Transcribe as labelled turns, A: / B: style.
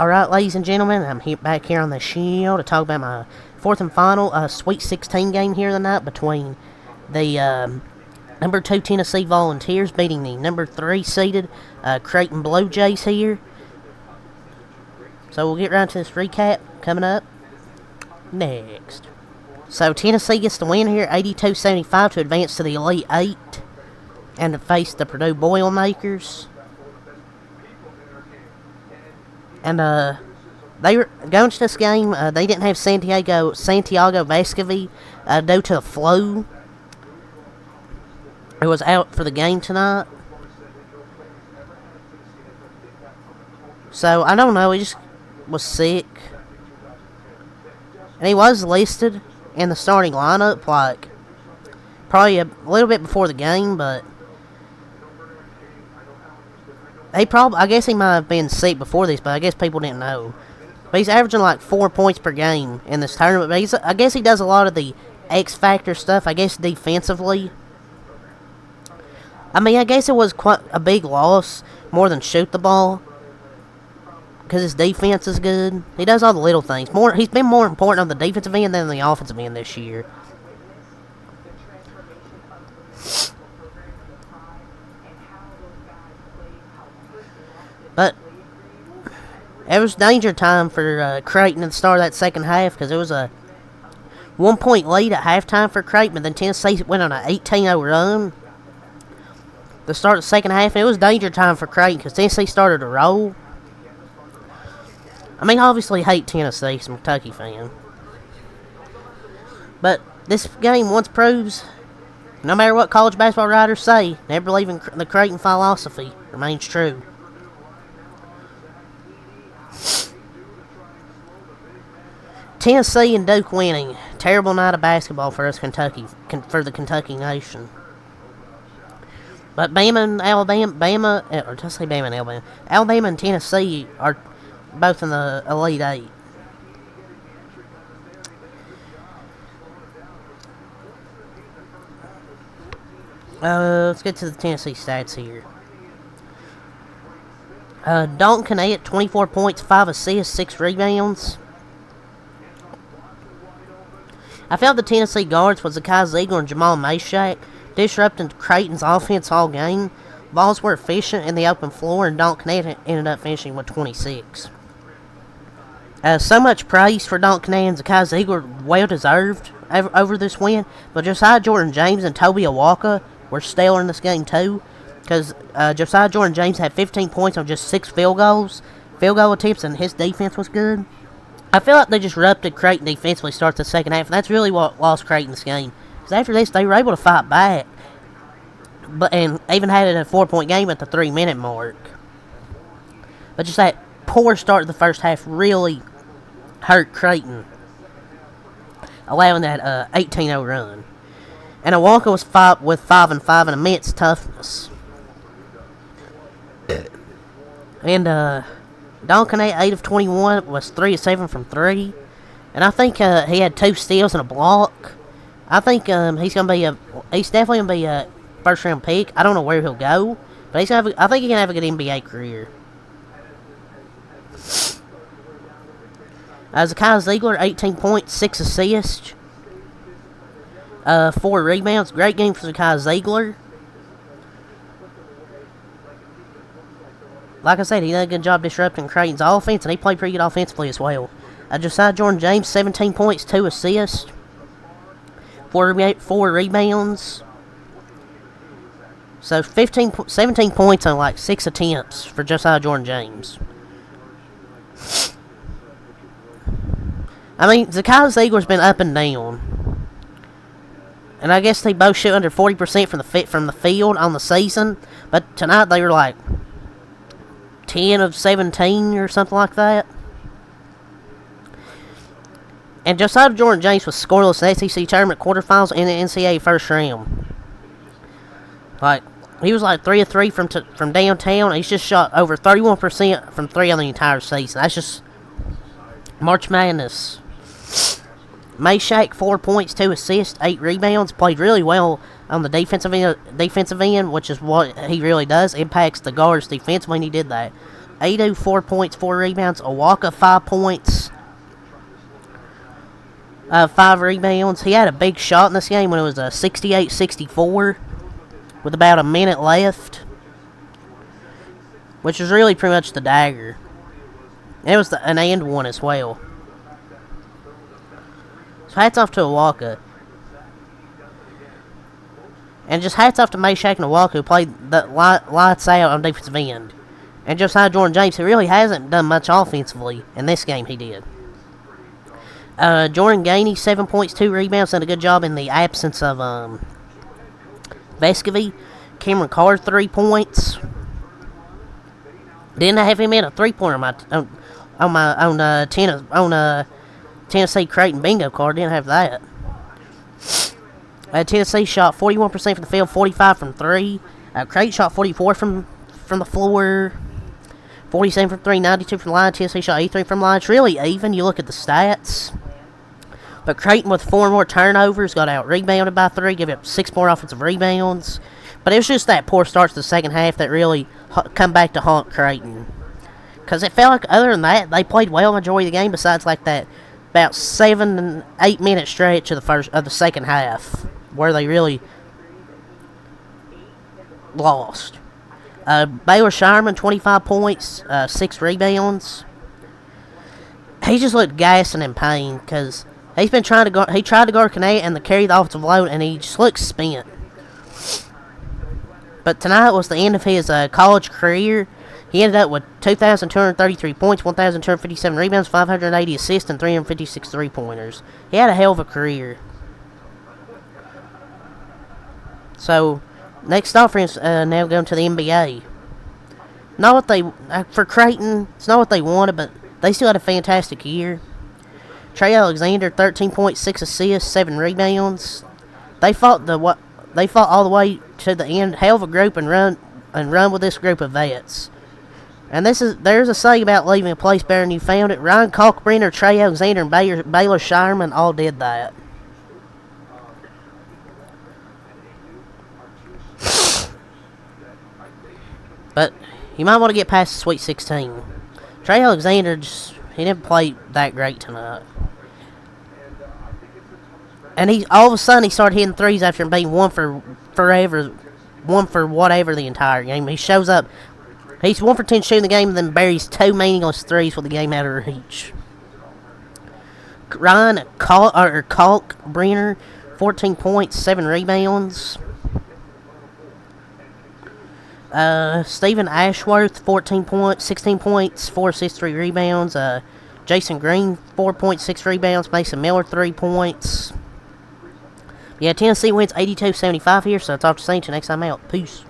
A: Alright, ladies and gentlemen, I'm back here on the show to talk about my fourth and final Sweet 16 game here tonight between the number 2 Tennessee Volunteers beating the number 3 seeded Creighton Blue Jays here. So we'll get right to this recap coming up next. So Tennessee gets the win here, 82-75, to advance to the Elite 8 and to face the Purdue Boilermakers. And they were going to this game. They didn't have Santiago Vasquez due to the flu. He was out for the game tonight. So I don't know. He just was sick, and he was listed in the starting lineup, like probably a little bit before the game, but. I guess he might have been sick before this, but I guess people didn't know. But he's averaging like 4 points per game in this tournament. But I guess he does a lot of the X-Factor stuff, I guess defensively. I mean, I guess it was quite a big loss, more than shoot the ball, because his defense is good. He does all the little things. He's been more important on the defensive end than the offensive end this year. But it was danger time for Creighton at the start of that second half, because it was a 1-point lead at halftime for Creighton, but then Tennessee went on an 18-0 run to start the second half, and it was danger time for Creighton because Tennessee started to roll. I mean, obviously hate Tennessee, I'm a Kentucky fan. But this game once proves, no matter what college basketball writers say, never believe in the Creighton philosophy remains true. Tennessee and Duke winning. Terrible night of basketball for us for the Kentucky nation. But Alabama and Tennessee are both in the Elite 8. Let's get to the Tennessee stats here. Ncaa, 24 points, 5 assists, 6 rebounds. I felt the Tennessee guards was Ncaa Ziegler and Jamal Meshack, disrupting Creighton's offense all game. Balls were efficient in the open floor, and Ncaa ended up finishing with 26. So much praise for Ncaa and Ncaa Ziegler, well deserved over this win. But Josiah Jordan-James and Toby Awaka were stellar in this game too, because Josiah Jordan-James had 15 points on just 6 field goal attempts, and his defense was good. I feel like they just disrupted Creighton defensively to start the second half, and that's really what lost Creighton this game. Because after this, they were able to fight back, and even had it a 4-point game at the 3-minute mark. But just that poor start to the first half really hurt Creighton, allowing that 18-0 run. And Awaka was with 5 and 5 and immense toughness. And Ncaa, 8 of 21, was 3 of 7 from 3. And I think he had 2 steals and a block. I think he's definitely going to be a first-round pick. I don't know where he'll go, but I think he can have a good NBA career. Ncaa Ziegler, 18 points, 6 assists, 4 rebounds. Great game for Ncaa Ziegler. Like I said, he did a good job disrupting Creighton's offense, and he played pretty good offensively as well. Josiah Jordan-James, 17 points, 2 assists, 4 rebounds. So 17 points on like 6 attempts for Josiah Jordan-James. I mean, Ncaa Ziegler's been up and down, and I guess they both shoot under 40% from the field on the season. But tonight they were like 10 of 17 or something like that. And Josiah Jordan-James was scoreless in the SEC tournament quarterfinals and the NCAA first round. Like, he was like 3 of 3 from downtown. He's just shot over 31% from 3 on the entire season. That's just March Madness. Meshack, 4 points, 2 assists, 8 rebounds. Played really well on the defensive end, which is what he really does. Impacts the guards defensively, and he did that. Ado, 4 points, 4 rebounds. Awaka, 5 points, 5 rebounds. He had a big shot in this game when it was 68-64 with about a minute left, which was really pretty much the dagger. And it was an and one as well. So hats off to Awaka. And just hats off to Meshack and Awaka, who played the lights out on defensive end. And Josiah Jordan-James, who really hasn't done much offensively. In this game, he did. Jordan Gainey, 7 points, 2 rebounds, done a good job in the absence of Vescovy. Cameron Carr, 3 points. Didn't have him in a 3-pointer on Tennessee Creighton bingo card. Didn't have that. Tennessee shot 41% from the field, 45 from 3. Creighton shot 44 from the floor, 47 from 3, 92 from the line. Tennessee shot 83 from the line. It's really even. You look at the stats. But Creighton, with 4 more turnovers, got out-rebounded by 3, gave up 6 more offensive rebounds. But it was just that poor start to the second half that really come back to haunt Creighton. Because it felt like, other than that, they played well majority of the game, besides like that about 7 and 8 minute stretch of the second half, where they really lost. Baylor Shireman, 25 points, 6 rebounds. He just looked gassed and in pain, because he tried to guard Ncaa and to carry the offensive load, and he just looked spent. But tonight was the end of his college career. He ended up with 2,233 points, 1,257 rebounds, 580 assists, and 356 three-pointers. He had a hell of a career. So, next off, now going to the NBA. Not what they, for Creighton, it's not what they wanted, but they still had a fantastic year. Trey Alexander, 13 points, 6 assists, 7 rebounds. They fought all the way to the end. Hell of a group, and run with this group of vets. And there's a saying about leaving a place better than you found it. Ryan Kalkbrenner, Trey Alexander, and Baylor Shireman all did that. But you might want to get past the Sweet 16. Trey Alexander he didn't play that great tonight. And all of a sudden he started hitting threes after being one for whatever the entire game. He shows up, he's 1 for 10 shooting the game, and then buries 2 meaningless threes with the game out of reach. Ryan Kalkbrenner, 14 points, 7 rebounds. Stephen Ashworth, 16 points, 4 assists, 3 rebounds. Jason Green, 4 points, 6 rebounds. Mason Miller, 3 points. Yeah, Tennessee wins 82-75 here, so I'll talk to you next time out. Peace.